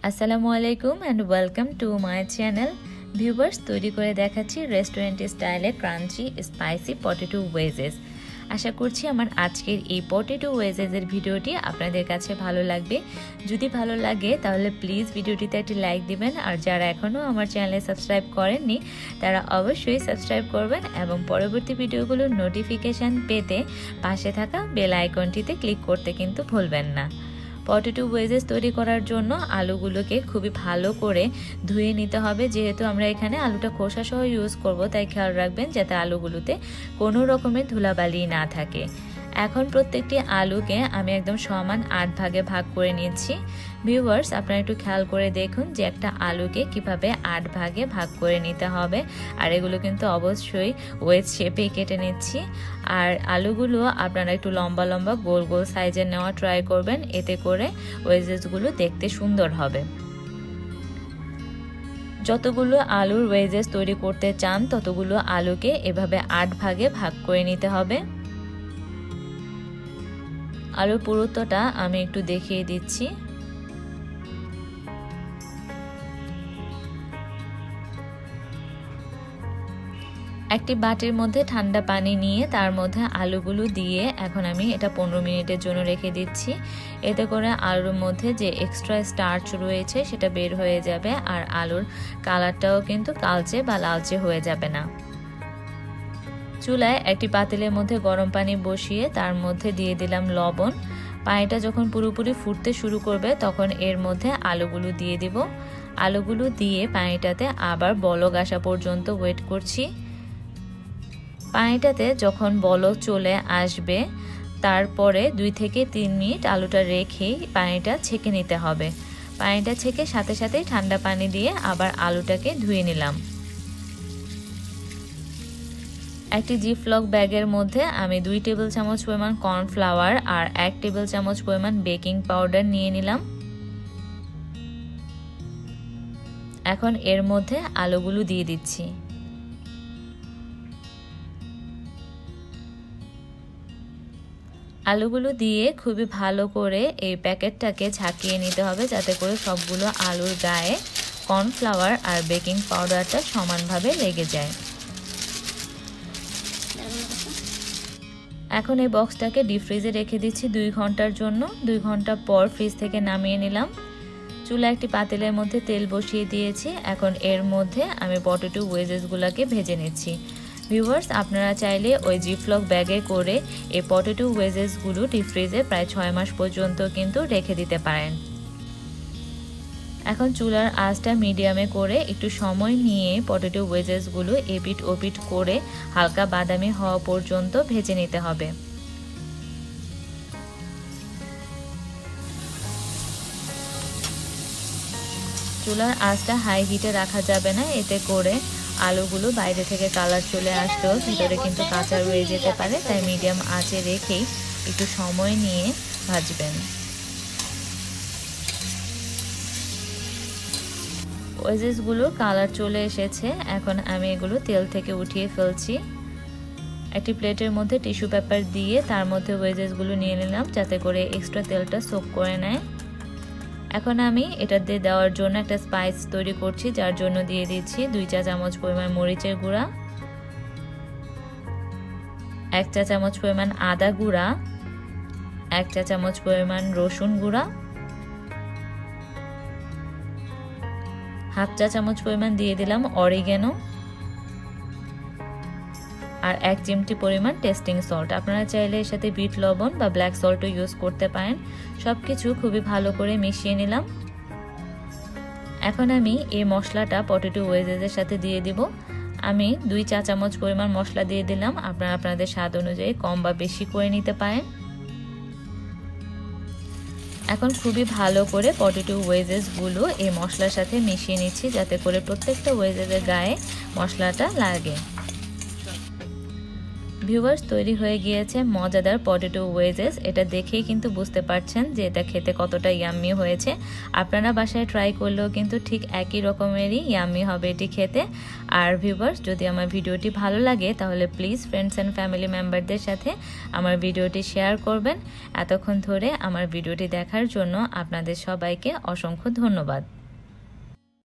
আসসালামু আলাইকুম and welcome to my channel. Viewers, তৈরি করে দেখাচ্ছি রেস্টুরেন্ট স্টাইলে ক্রাঞ্চি স্পাইসি পটেটো ওয়েজেস। আশা করছি আমার আজকের এই পটেটো ওয়েজেসের ভিডিওটি আপনাদের কাছে ভালো লাগবে। যদি ভালো লাগে তাহলে প্লিজ ভিডিওটিতে একটি লাইক দিবেন, আর যারা এখনও আমার চ্যানেলে সাবস্ক্রাইব করেননি তারা অবশ্যই সাবস্ক্রাইব করবেন এবং পরবর্তী ভিডিওগুলোর নোটিফিকেশান পেতে পাশে থাকা বেল আইকনটিতে ক্লিক করতে কিন্তু ভুলবেন না। পটেটো ওয়েজেস তৈরি করার জন্য আলুগুলোকে খুবই ভালো করে ধুয়ে নিতে হবে। যেহেতু আমরা এখানে আলুটা খোসা সহ ইউজ করব, তাই খেয়াল রাখবেন যাতে আলুগুলোতে কোনো রকমের ধুলাবালি না থাকে। এখন প্রত্যেকটি আলুকে আমি একদম সমান 8 ভাগে ভাগ করে নিচ্ছি। ভিউয়ার্স, আপনারা একটু খেয়াল করে দেখুন যে একটা আলুকে কিভাবে 8 ভাগে ভাগ করে নিতে হবে। আর এগুলো কিন্তু অবশ্যই ওয়েজ শেপে কেটে নিচ্ছি। আর আলুগুলো আপনারা একটু লম্বা লম্বা গোল গোল সাইজের নেওয়া ট্রাই করবেন, এতে করে ওয়েজেসগুলো দেখতে সুন্দর হবে। যতগুলো আলুর ওয়েজেস তৈরি করতে চান ততগুলো আলুকে এভাবে 8 ভাগে ভাগ করে নিতে হবে। আলুর পুরুত্বটা আমি একটু দেখিয়ে দিচ্ছি। একটি বাটির মধ্যে ঠান্ডা পানি নিয়ে তার মধ্যে আলুগুলো দিয়ে এখন আমি এটা 15 মিনিটের জন্য রেখে দিচ্ছি। এতে করে আলুর মধ্যে যে এক্সট্রা স্টার্চ রয়েছে সেটা বের হয়ে যাবে, আর আলুর কালারটাও কিন্তু কালচে বা লালচে হয়ে যাবে না। চুলায় একটি পাতিলের মধ্যে গরম পানি বসিয়ে তার মধ্যে দিয়ে দিলাম লবণ। পানিটা যখন পুরোপুরি ফুটতে শুরু করবে তখন এর মধ্যে আলুগুলো দিয়ে দিব। আলুগুলো দিয়ে পানিটাতে আবার বলক আসা পর্যন্ত ওয়েট করছি। পানিটাতে যখন বলক চলে আসবে তারপরে 2 থেকে 3 মিনিট আলুটা রেখেই পানিটা ছেঁকে নিতে হবে। পানিটা ছেঁকে সাথে সাথেই ঠান্ডা পানি দিয়ে আবার আলুটাকে ধুয়ে নিলাম। একটি জিপলক ব্যাগের মধ্যে আমি 2 টেবিল চামচ পরিমাণ কর্নফ্লাওয়ার আর 1 টেবিল চামচ পরিমাণ বেকিং পাউডার নিয়ে নিলাম। এখন এর মধ্যে আলুগুলো দিয়ে দিচ্ছি। আলুগুলো দিয়ে খুবই ভালো করে এই প্যাকেটটাকে ঝাঁকিয়ে নিতে হবে, যাতে করে সবগুলো আলুর গায়ে কর্নফ্লাওয়ার আর বেকিং পাউডারটা সমানভাবে লেগে যায়। এখন এই বক্সটাকে ডিপ ফ্রিজে রেখে দিচ্ছি 2 ঘন্টার জন্য। 2 ঘন্টা পর ফ্রিজ থেকে নামিয়ে নিলাম। চুলা একটি পাতিলের মধ্যে তেল বসিয়ে দিয়েছি। এখন এর মধ্যে আমি পটেটো ওয়েজেসগুলোকে ভেজে নিচ্ছি। ভিউয়ার্স, আপনারা চাইলে ওই জিপলক ব্যাগে করে এই পটেটো ওয়েজেসগুলো ডিপ ফ্রিজে প্রায় 6 মাস পর্যন্ত কিন্তু রেখে দিতে পারেন। এখন চুলার আঁচটা মিডিয়ামে করে একটু সময় নিয়ে পটেটো ওয়েজেসগুলো এপিট ওপিট করে হালকা বাদামি হওয়া পর্যন্ত ভেজে নিতে হবে। চুলার আঁচটা হাই হিটে রাখা যাবে না, এতে করে আলুগুলো বাইরে থেকে কালার চলে আসলেও ভিতরে কিন্তু কাঁচা রয়ে যেতে পারে। তাই মিডিয়াম আঁচে রেখেই একটু সময় নিয়ে ভাজবেন। ওয়েজেসগুলোর কালার চলে এসেছে। এখন আমি এগুলো তেল থেকে উঠিয়ে ফেলছি। একটি প্লেটের মধ্যে টিস্যু পেপার দিয়ে তার মধ্যে ওয়েজেসগুলো নিয়ে নিলাম, যাতে করে এক্সট্রা তেলটা সোক করে নেয়। এখন আমি এটা দিয়ে দেওয়ার জন্য একটা স্পাইস তৈরি করছি, যার জন্য দিয়ে দিচ্ছি 2 চা চামচ পরিমাণ মরিচের গুঁড়া, 1 চা চামচ পরিমাণ আদা গুঁড়া, 1 চা চামচ পরিমাণ রসুন গুঁড়া, 1/2 চা চামচ পরিমাণ দিয়ে দিলাম অরিগ্যানো, আর 1 চিমটি পরিমাণ টেস্টিং সল্ট। আপনারা চাইলে এর সাথে বিট লবণ বা ব্ল্যাক সল্টও ইউজ করতে পারেন। সবকিছু খুবই ভালো করে মিশিয়ে নিলাম। এখন আমি এই মশলাটা পটেটো ওয়েজেসের সাথে দিয়ে দিব। আমি 2 চা চামচ পরিমাণ মশলা দিয়ে দিলাম। আপনারা আপনাদের স্বাদ অনুযায়ী কম বা বেশি করে নিতে পারেন। এখন খুবই ভালো করে পটেটো ওয়েজেসগুলো এই মশলার সাথে মিশিয়ে নিচ্ছি, যাতে করে প্রত্যেকটা ওয়েজেসের গায়ে মশলাটা লাগে। ভিউয়ার্স, তৈরি হয়ে গিয়েছে মজাদার পটেটো ওয়েজেস। এটা দেখেই কিন্তু বুঝতে পারছেন যে এটা খেতে কতটা ইয়াম্মি হয়েছে। আপনারা বাসায় ট্রাই করলেও কিন্তু ঠিক একই রকমেরই ইয়াম্মি হবে এটি খেতে। আর ভিউয়ার্স, যদি আমার ভিডিওটি ভালো লাগে তাহলে প্লিজ ফ্রেন্ডস অ্যান্ড ফ্যামিলি মেম্বারদের সাথে আমার ভিডিওটি শেয়ার করবেন। এতক্ষণ ধরে আমার ভিডিওটি দেখার জন্য আপনাদের সবাইকে অসংখ্য ধন্যবাদ।